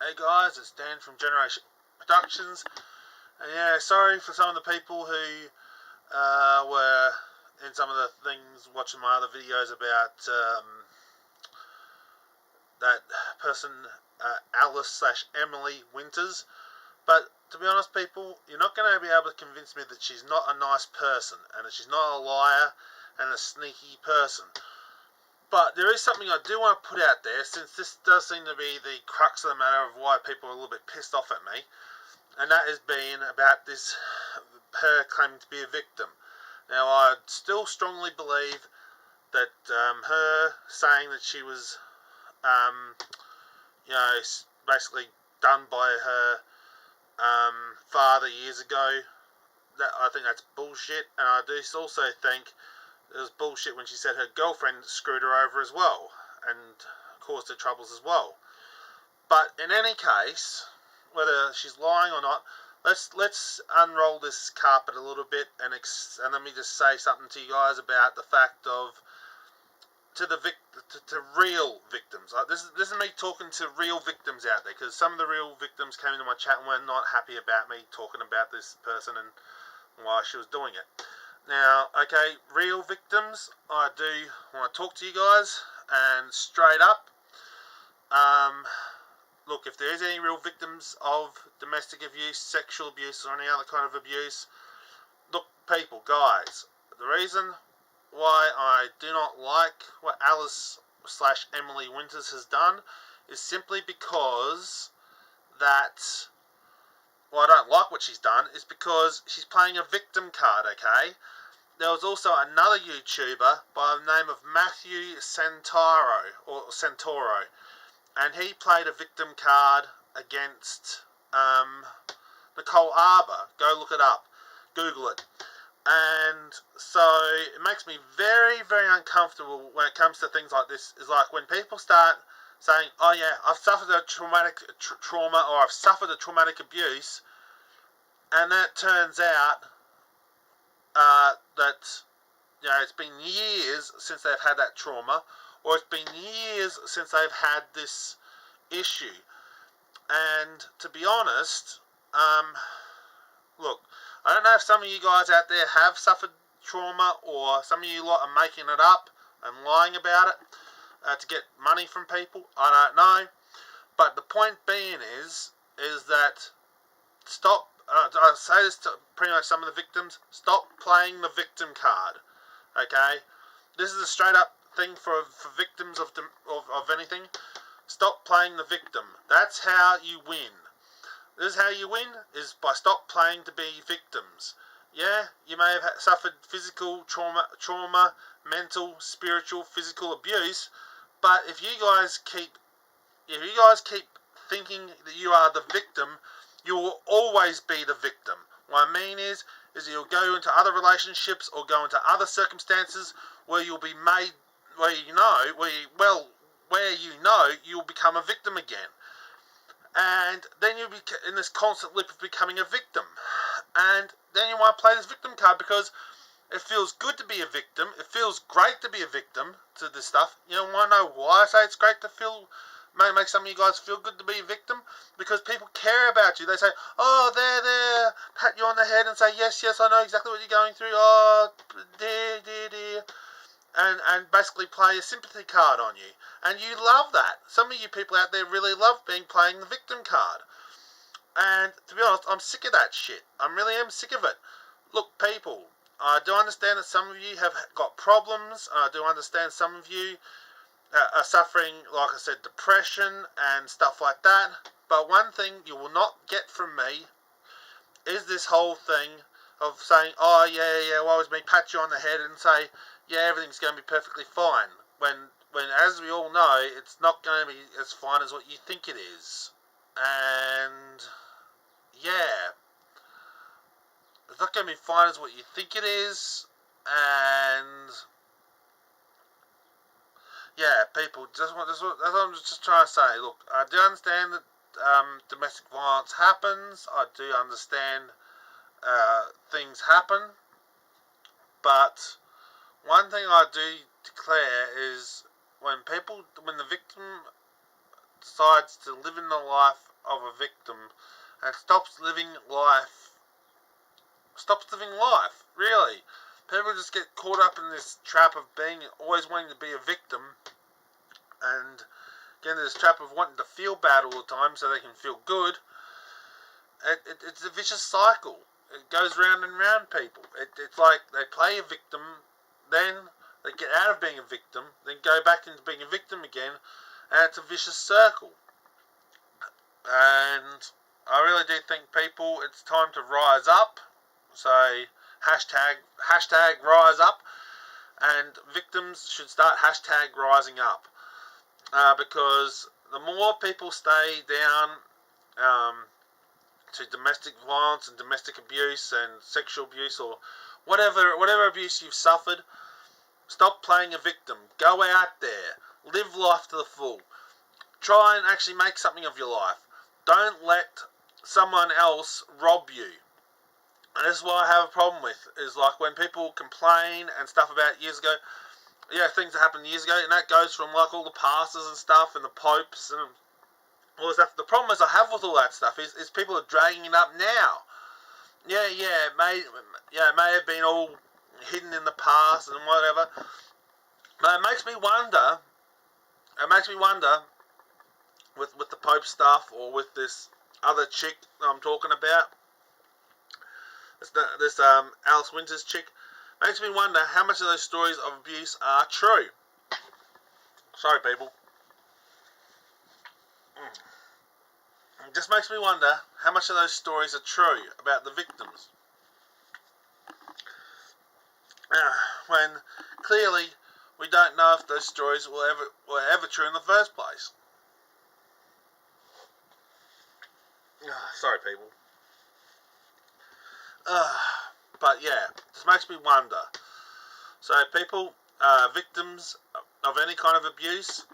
Hey guys, it's Dan from Generation Productions, and yeah, sorry for some of the people who were in some of the things watching my other videos about that person, Alice/Emily Winters. But to be honest, people, you're not going to be able to convince me that she's not a nice person and that she's not a liar and a sneaky person. But there is something I do want to put out there, since this does seem to be the crux of the matter of why people are a little bit pissed off at me, and that is being about this, her claiming to be a victim. Now, I still strongly believe that her saying that she was, basically done by her father years ago, that I think that's bullshit, and I do also think it was bullshit when she said her girlfriend screwed her over as well and caused her troubles as well. But in any case, whether she's lying or not, let's unroll this carpet a little bit and let me just say something to you guys about the fact of to real victims. This is me talking to real victims out there, because some of the real victims came into my chat and were not happy about me talking about this person and why she was doing it. Now, okay, real victims, I do want to talk to you guys, and straight up, look, if there is any real victims of domestic abuse, sexual abuse, or any other kind of abuse, look, people, guys, the reason why I do not like what Alice/Emily Winters has done is simply because that, well, I don't like what she's done, is because she's playing a victim card, okay? There was also another YouTuber by the name of Matthew Santoro, and he played a victim card against Nicole Arbour. Go look it up. Google it. And so it makes me very, very uncomfortable when it comes to things like this. Is like when people start saying, oh yeah, I've suffered a traumatic trauma, or I've suffered a traumatic abuse, and then it turns out that, it's been years since they've had that trauma, or it's been years since they've had this issue. And to be honest, look, I don't know if some of you guys out there have suffered trauma, or some of you lot are making it up and lying about it to get money from people. I don't know. But the point being is that stop. I say this to pretty much some of the victims: stop playing the victim card. Okay, this is a straight up thing for victims of anything. Stop playing the victim. That's how you win. This is how you win, is by stop playing to be victims. Yeah, you may have suffered physical trauma, mental, spiritual, physical abuse, but if you guys keep thinking that you are the victim, you will always be the victim. What I mean is you'll go into other relationships or go into other circumstances where you'll be made, you'll become a victim again. And then you'll be in this constant loop of becoming a victim. And then you want to play this victim card because it feels good to be a victim. It feels great to be a victim to this stuff. You know, want to know why I say it's great to make some of you guys feel good to be a victim? Because people care about you. They say, oh, there, pat you on the head and say, yes, I know exactly what you're going through. Oh, dear. And basically play a sympathy card on you. And you love that. Some of you people out there really love playing the victim card. And to be honest, I'm sick of that shit. I really am sick of it. Look, people, I do understand that some of you have got problems. I do understand some of you are suffering, like I said, depression and stuff like that. But one thing you will not get from me is this whole thing of saying, oh, yeah, woe is me, pat you on the head and say, yeah, everything's going to be perfectly fine. When as we all know, it's not going to be as fine as what you think it is. And, yeah, it's not going to be fine as what you think it is. And, yeah, people, that's what I'm just trying to say. Look, I do understand that domestic violence happens. I do understand things happen. But one thing I do declare is when the victim decides to live in the life of a victim and stops living life, really. People just get caught up in this trap of being, always wanting to be a victim, and get into this trap of wanting to feel bad all the time so they can feel good. It's a vicious cycle. It goes round and round people. It's like they play a victim, then they get out of being a victim, then go back into being a victim again, and it's a vicious circle. And I really do think people, it's time to rise up. So hashtag rise up, and victims should start hashtag rising up, because the more people stay down to domestic violence and domestic abuse and sexual abuse or whatever abuse you've suffered, stop playing a victim. Go out there, live life to the full. Try and actually make something of your life. Don't let someone else rob you. And this is what I have a problem with, is like when people complain and stuff about years ago, things that happened years ago, and that goes from like all the pastors and stuff and the popes and all this stuff. The problem is I have with all that stuff is people are dragging it up now. It may have been all hidden in the past and whatever. But it makes me wonder with the Pope stuff, or with this other chick that I'm talking about, this Alice Winters chick, makes me wonder how much of those stories of abuse are true. Sorry, people. It just makes me wonder how much of those stories are true about the victims. When clearly we don't know if those stories were ever true in the first place. Sorry, people. But yeah, it just makes me wonder. So people, victims of any kind of abuse,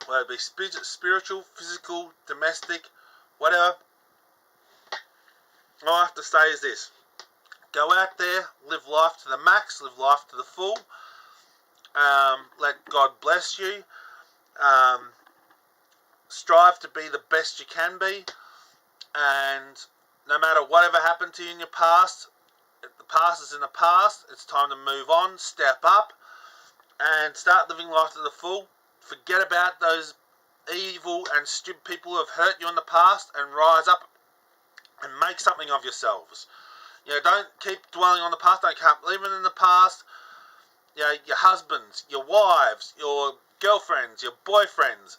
whether it be spiritual, physical, domestic, whatever, all I have to say is this: go out there, live life to the max, live life to the full. Let God bless you. Strive to be the best you can be, and no matter whatever happened to you in your past, the past is in the past. It's time to move on, step up, and start living life to the full. Forget about those evil and stupid people who have hurt you in the past, and rise up and make something of yourselves. Don't keep dwelling on the past. Don't keep living in the past. Your husbands, your wives, your girlfriends, your boyfriends,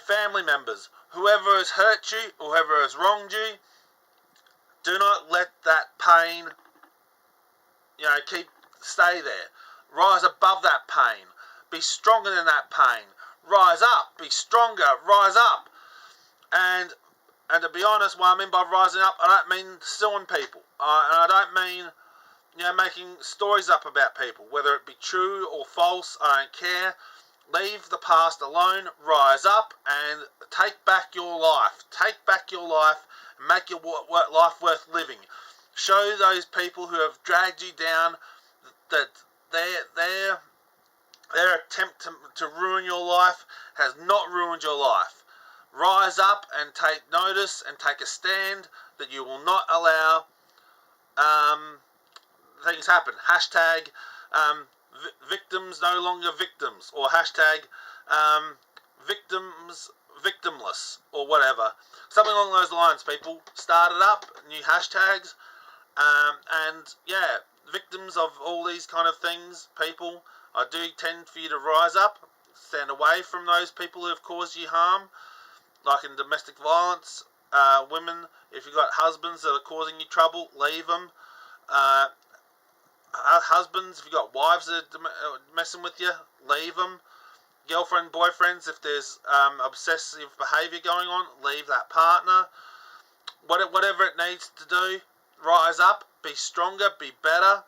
family members, whoever has hurt you, or whoever has wronged you, do not let that pain, stay there. Rise above that pain. Be stronger than that pain. Rise up. Be stronger. Rise up. And to be honest, what I mean by rising up, I don't mean suing people. And I don't mean, making stories up about people, whether it be true or false. I don't care. Leave the past alone. Rise up and take back your life. Take back your life and make your life worth living. Show those people who have dragged you down that their attempt to ruin your life has not ruined your life. Rise up and take notice and take a stand that you will not allow things happen. Hashtag victims no longer victims, or hashtag victims victimless, or whatever. Something along those lines, people. Start it up, new hashtags, and victims of all these kind of things, people, I do tend for you to rise up, stand away from those people who have caused you harm, like in domestic violence. Women, if you've got husbands that are causing you trouble, leave them. Husbands, if you've got wives that are messing with you, leave them. Girlfriend, boyfriends, if there's obsessive behaviour going on, leave that partner. Whatever it needs to do, rise up, be stronger, be better,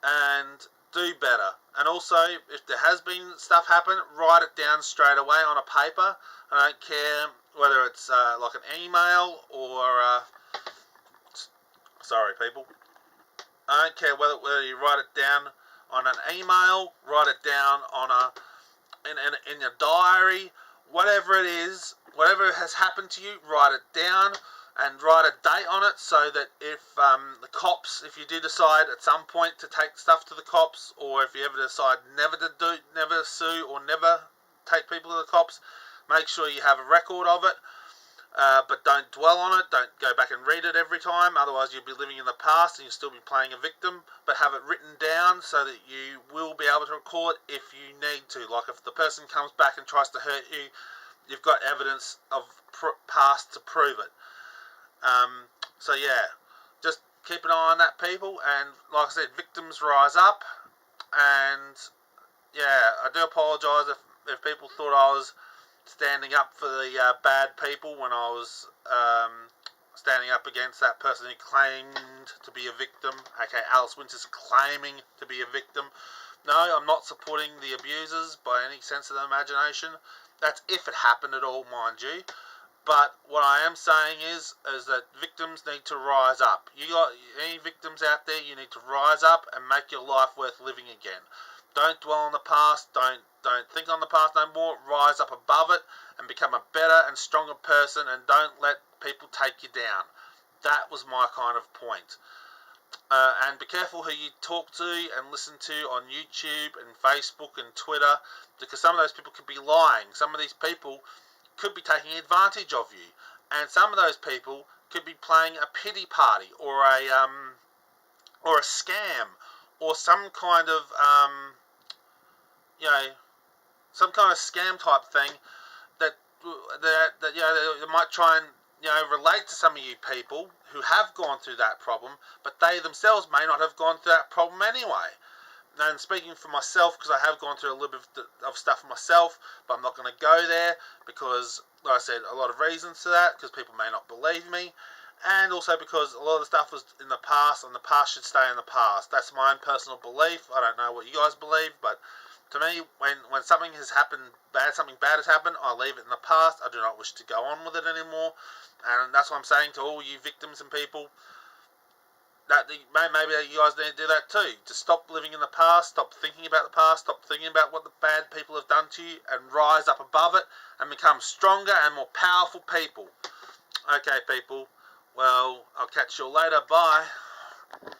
and do better. And also, if there has been stuff happen, write it down straight away on a paper. I don't care whether it's like an email or sorry, people. I don't care whether you write it down on an email, write it down on in your diary, whatever it is, whatever has happened to you, write it down and write a date on it, so that if the cops, if you do decide at some point to take stuff to the cops, or if you ever decide never to sue or never take people to the cops, make sure you have a record of it. But don't dwell on it. Don't go back and read it every time. Otherwise, you'll be living in the past and you'll still be playing a victim. But have it written down so that you will be able to recall it if you need to. Like if the person comes back and tries to hurt you, you've got evidence of past to prove it. So yeah, just keep an eye on that, people. And like I said, victims rise up. And yeah, I do apologise if people thought I was standing up for the bad people when I was standing up against that person who claimed to be a victim. Okay, Alice Winters claiming to be a victim. No, I'm not supporting the abusers by any sense of the imagination. That's if it happened at all, mind you. But what I am saying is that victims need to rise up. You got any victims out there, you need to rise up and make your life worth living again. Don't dwell on the past. Don't think on the past no more. Rise up above it and become a better and stronger person, and don't let people take you down. That was my kind of point. And be careful who you talk to and listen to on YouTube and Facebook and Twitter, because some of those people could be lying. Some of these people could be taking advantage of you, and some of those people could be playing a pity party or a scam or some kind of some kind of scam type thing that they might try and relate to some of you people who have gone through that problem, but they themselves may not have gone through that problem anyway. And speaking for myself, because I have gone through a little bit of stuff myself, but I'm not going to go there because, like I said, a lot of reasons to that, because people may not believe me, and also because a lot of the stuff was in the past, and the past should stay in the past. That's my own personal belief. I don't know what you guys believe, but to me, when something has happened bad, something bad has happened, I leave it in the past. I do not wish to go on with it anymore, and that's what I'm saying to all you victims and people. That maybe you guys need to do that too. Just stop living in the past, stop thinking about the past, stop thinking about what the bad people have done to you, and rise up above it and become stronger and more powerful people. Okay, people. Well, I'll catch you all later. Bye.